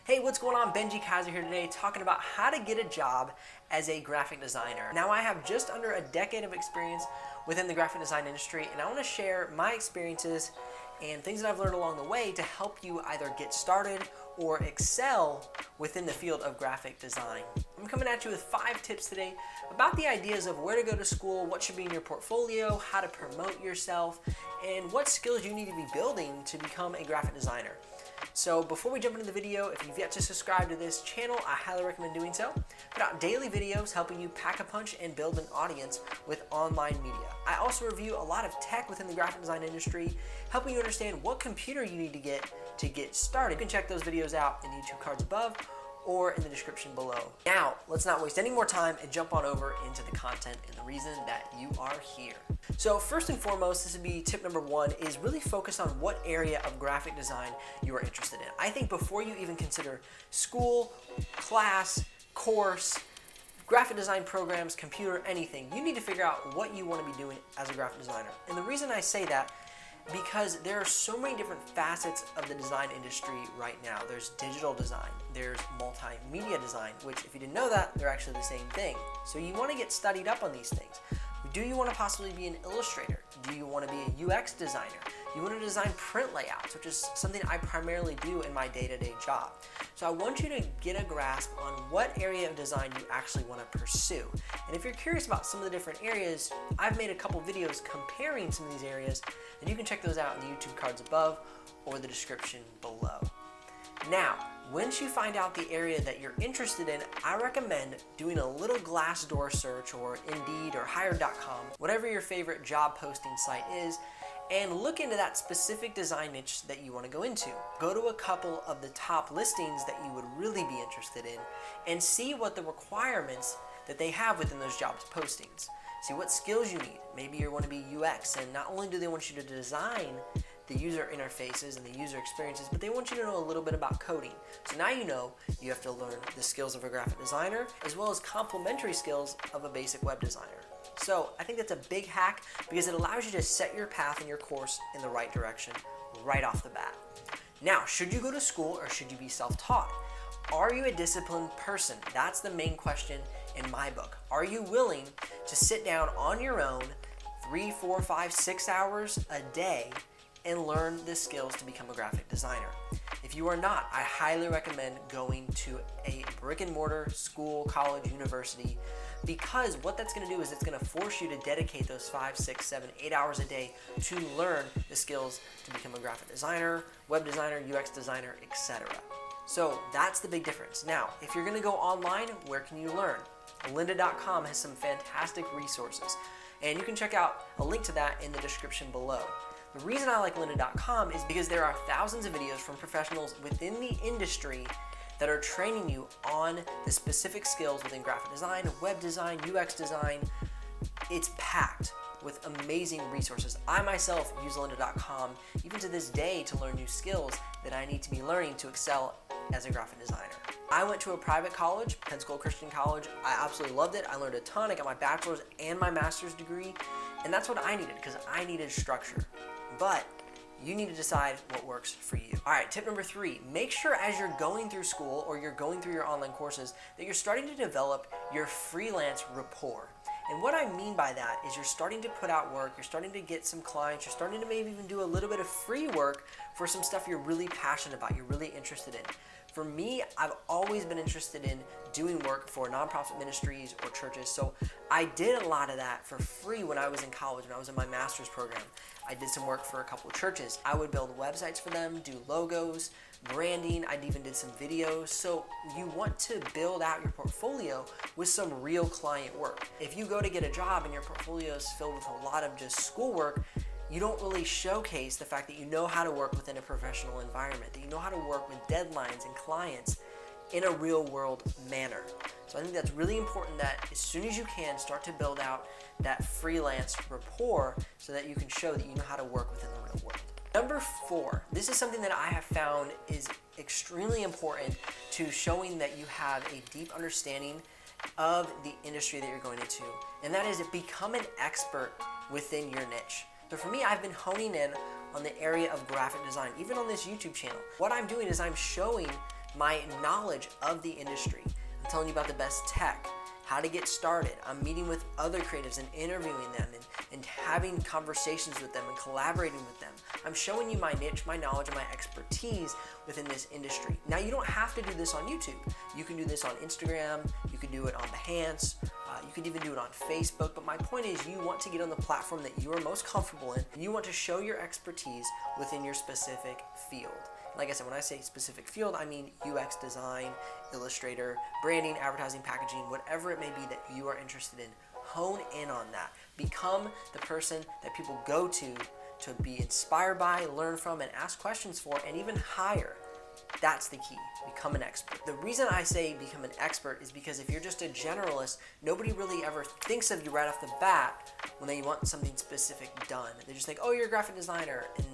Hey, what's going on? Benji Kaiser here today talking about how to get a job as a graphic designer. Now I have just under a decade of experience within the graphic design industry, and I want to share my experiences and things that I've learned along the way to help you either get started or excel within the field of graphic design. I'm coming at you with 5 tips today about the ideas of where to go to school, what should be in your portfolio, how to promote yourself, and what skills you need to be building to become a graphic designer. So before we jump into the video, if you've yet to subscribe to this channel, I highly recommend doing so. Put out daily videos helping you pack a punch and build an audience with online media. I also review a lot of tech within the graphic design industry, helping you understand what computer you need to get started. You can check those videos out in the YouTube cards above or in the description below. Now, let's not waste any more time and jump on over into the content and the reason that you are here. So first and foremost, this would be tip number 1, is really focus on what area of graphic design you are interested in. I think before you even consider school, class, course, graphic design programs, computer, anything, you need to figure out what you want to be doing as a graphic designer. And the reason I say that, because there are so many different facets of the design industry right now. There's digital design, there's multimedia design, which if you didn't know that, they're actually the same thing. So you want to get studied up on these things. Do you want to possibly be an illustrator? Do you want to be a UX designer? You want to design print layouts, which is something I primarily do in my day-to-day job. So I want you to get a grasp on what area of design you actually want to pursue. And if you're curious about some of the different areas, I've made a couple videos comparing some of these areas, and you can check those out in the YouTube cards above or the description below. Now, once you find out the area that you're interested in, I recommend doing a little Glassdoor search or Indeed or Hired.com, whatever your favorite job posting site is, and look into that specific design niche that you want to go into. Go to a couple of the top listings that you would really be interested in and see what the requirements that they have within those jobs postings. See what skills you need. Maybe you want to be UX, and not only do they want you to design the user interfaces and the user experiences, but they want you to know a little bit about coding. So now you know you have to learn the skills of a graphic designer as well as complementary skills of a basic web designer. So I think that's a big hack because it allows you to set your path and your course in the right direction right off the bat. Now, should you go to school or should you be self-taught? Are you a disciplined person? That's the main question in my book. Are you willing to sit down on your own 3, 4, 5, 6 hours a day and learn the skills to become a graphic designer? If you are not, I highly recommend going to a brick and mortar school, college, university, because what that's going to do is it's going to force you to dedicate those 5, 6, 7, 8 hours a day to learn the skills to become a graphic designer, web designer, UX designer, etc. So that's the big difference. Now, if you're going to go online, where can you learn? Lynda.com has some fantastic resources, and you can check out a link to that in the description below. The reason I like Lynda.com is because there are thousands of videos from professionals within the industry that are training you on the specific skills within graphic design, web design, UX design. It's packed with amazing resources. I myself use Lynda.com even to this day to learn new skills that I need to be learning to excel as a graphic designer. I went to a private college, Pensacola Christian College. I absolutely loved it. I learned a ton. I got my bachelor's and my master's degree, and that's what I needed because I needed structure. But you need to decide what works for you. All right, tip number 3, make sure as you're going through school or you're going through your online courses that you're starting to develop your freelance rapport. And what I mean by that is you're starting to put out work, you're starting to get some clients, you're starting to maybe even do a little bit of free work for some stuff you're really passionate about, you're really interested in. For me, I've always been interested in doing work for nonprofit ministries or churches, so I did a lot of that for free when I was in college, when I was in my master's program. I did some work for a couple of churches. I would build websites for them, do logos, branding, I even did some videos. So you want to build out your portfolio with some real client work. If you go to get a job and your portfolio is filled with a lot of just schoolwork, you don't really showcase the fact that you know how to work within a professional environment, that you know how to work with deadlines and clients in a real world manner. So I think that's really important that as soon as you can, start to build out that freelance rapport so that you can show that you know how to work within the real world. Number 4, this is something that I have found is extremely important to showing that you have a deep understanding of the industry that you're going into, and that is to become an expert within your niche. So for me, I've been honing in on the area of graphic design, even on this YouTube channel. What I'm doing is I'm showing my knowledge of the industry. I'm telling you about the best tech, how to get started. I'm meeting with other creatives and interviewing them and having conversations with them and collaborating with them. I'm showing you my niche, my knowledge, and my expertise within this industry. Now, you don't have to do this on YouTube. You can do this on Instagram, you can do it on Behance, you can even do it on Facebook, but my point is you want to get on the platform that you are most comfortable in, and you want to show your expertise within your specific field. Like I said, when I say specific field, I mean UX design, Illustrator, branding, advertising, packaging, whatever it may be that you are interested in. Hone in on that. Become the person that people go to be inspired by, learn from, and ask questions for, and even hire. That's the key. Become an expert. The reason I say become an expert is because if you're just a generalist, nobody really ever thinks of you right off the bat when they want something specific done. They just think, oh, you're a graphic designer, and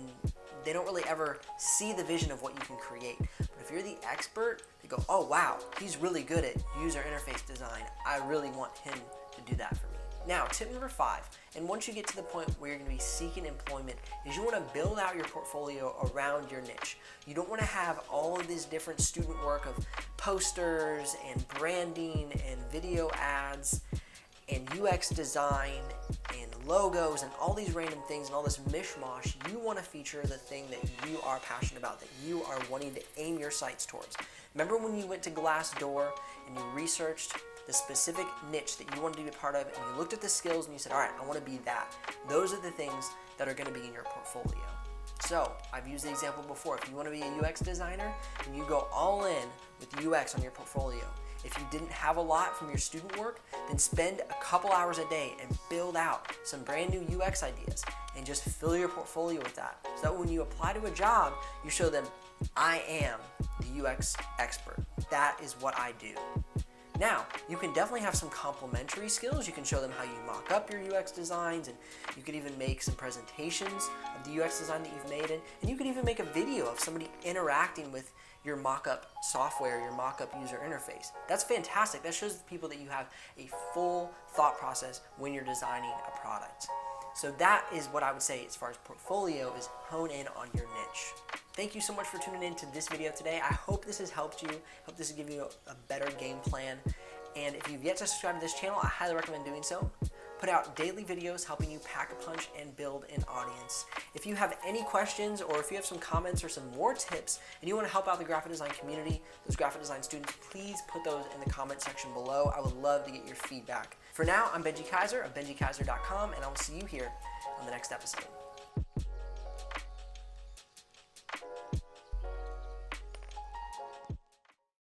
they don't really ever see the vision of what you can create. But if you're the expert, they go, oh wow, he's really good at user interface design. I really want him to do that for me. Now, tip number 5, and once you get to the point where you're going to be seeking employment, is you want to build out your portfolio around your niche. You don't want to have all of this different student work of posters and branding and video ads and UX design and logos and all these random things and all this mishmash. You want to feature the thing that you are passionate about, that you are wanting to aim your sites towards. Remember when you went to Glassdoor and you researched the specific niche that you wanted to be a part of, and you looked at the skills and you said, all right, I want to be that. Those are the things that are going to be in your portfolio. So I've used the example before. If you want to be a UX designer and you go all in with UX on your portfolio, if you didn't have a lot from your student work, then spend a couple hours a day and build out some brand new UX ideas and just fill your portfolio with that. So that when you apply to a job, you show them, I am the UX expert. That is what I do. Now, you can definitely have some complementary skills. You can show them how you mock up your UX designs, and you could even make some presentations of the UX design that you've made, and you could even make a video of somebody interacting with your mock-up software, your mock-up user interface. That's fantastic. That shows the people that you have a full thought process when you're designing a product. So that is what I would say as far as portfolio is, hone in on your niche. Thank you so much for tuning in to this video today. I hope this has helped you. I hope this has given you a better game plan. And if you've yet to subscribe to this channel, I highly recommend doing so. Put out daily videos helping you pack a punch and build an audience. If you have any questions, or if you have some comments or some more tips and you want to help out the graphic design community, those graphic design students, please put those in the comment section below. I would love to get your feedback. For now, I'm Benji Kaiser of BenjiKaiser.com, and I will see you here on the next episode.